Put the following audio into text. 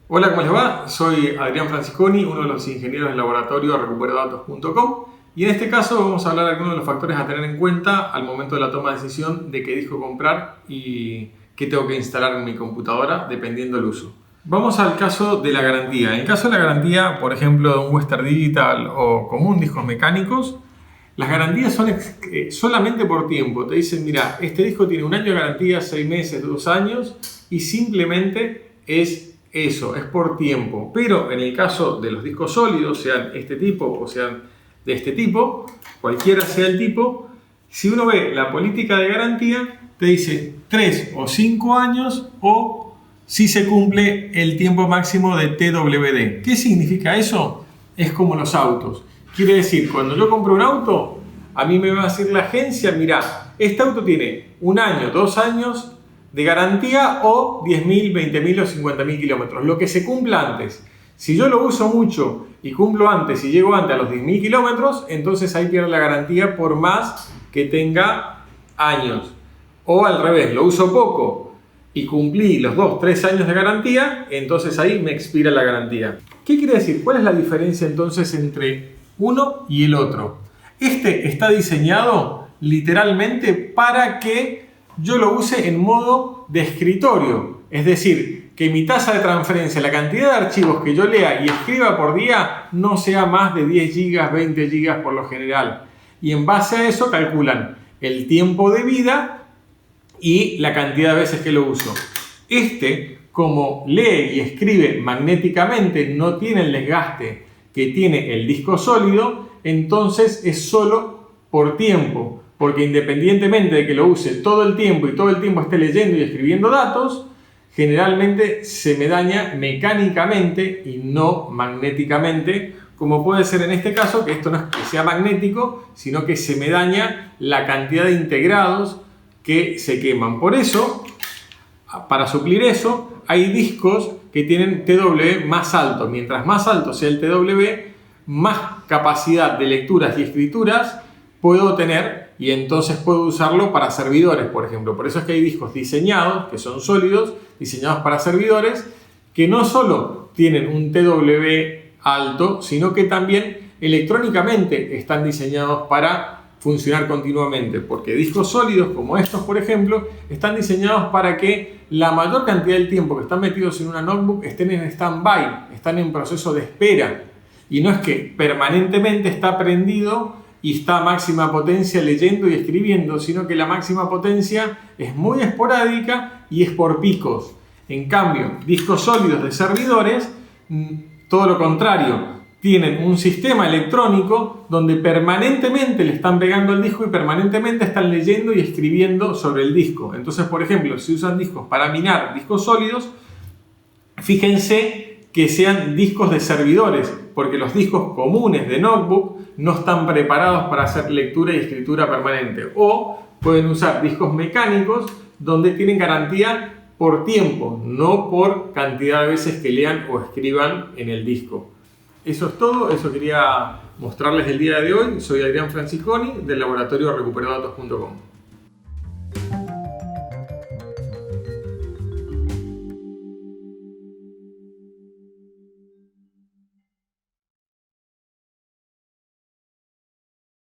Hola, ¿cómo les va? Soy Adrián Francisconi, uno de los ingenieros del laboratorio recuperadatos.com, y en este caso vamos a hablar de algunos de los factores a tener en cuenta al momento de la toma de decisión de qué disco comprar y qué tengo que instalar en mi computadora dependiendo del uso. Vamos al caso de la garantía. En el caso de la garantía, por ejemplo, de un Western Digital o común, discos mecánicos, las garantías son solamente por tiempo. Te dicen, mira, este disco tiene 1 año de garantía, 6 meses, 2 años, y simplemente es eso, es por tiempo. Pero en el caso de los discos sólidos, sean este tipo o sean de este tipo, cualquiera sea el tipo, si uno ve la política de garantía, te dice 3 o 5 años o si se cumple el tiempo máximo de TWD. ¿Qué significa eso? Es como los autos. Quiere decir, cuando yo compro un auto, a mí me va a decir la agencia, mira, este auto tiene 1 año, 2 años de garantía o 10.000, 20.000 o 50.000 kilómetros, lo que se cumpla antes. Si yo lo uso mucho y cumplo antes y llego antes a los 10.000 kilómetros, entonces ahí pierde la garantía por más que tenga años. O al revés, lo uso poco y cumplí los 2, 3 años de garantía, entonces ahí me expira la garantía. ¿Qué quiere decir? ¿Cuál es la diferencia entonces entre uno y el otro? Este está diseñado literalmente para que yo lo use en modo de escritorio. Es decir, que mi tasa de transferencia, la cantidad de archivos que yo lea y escriba por día, no sea más de 10 GB, 20 GB por lo general. Y en base a eso calculan el tiempo de vida y la cantidad de veces que lo uso. Como lee y escribe magnéticamente, no tiene el desgaste que tiene el disco sólido, entonces es solo por tiempo, porque independientemente de que lo use todo el tiempo y todo el tiempo esté leyendo y escribiendo datos, generalmente se me daña mecánicamente y no magnéticamente, como puede ser en este caso, que esto no es que sea magnético, sino que se me daña la cantidad de integrados que se queman. Por eso, para suplir eso, hay discos que tienen TW más alto. Mientras más alto sea el TW, más capacidad de lecturas y escrituras puedo tener y entonces puedo usarlo para servidores, por ejemplo. Por eso es que hay discos diseñados, que son sólidos, diseñados para servidores, que no solo tienen un TW alto, sino que también electrónicamente están diseñados para funcionar continuamente, porque discos sólidos como estos, por ejemplo, están diseñados para que la mayor cantidad del tiempo que están metidos en una notebook estén en stand-by, están en proceso de espera, y no es que permanentemente está prendido y está a máxima potencia leyendo y escribiendo, sino que la máxima potencia es muy esporádica y es por picos. En cambio, discos sólidos de servidores, todo lo contrario, tienen un sistema electrónico donde permanentemente le están pegando al disco y permanentemente están leyendo y escribiendo sobre el disco. Entonces, por ejemplo, si usan discos para minar discos sólidos, fíjense que sean discos de servidores, porque los discos comunes de notebook no están preparados para hacer lectura y escritura permanente. O pueden usar discos mecánicos donde tienen garantía por tiempo, no por cantidad de veces que lean o escriban en el disco. Eso es todo, eso quería mostrarles el día de hoy. Soy Adrián Francisconi del laboratorio recuperadatos.com.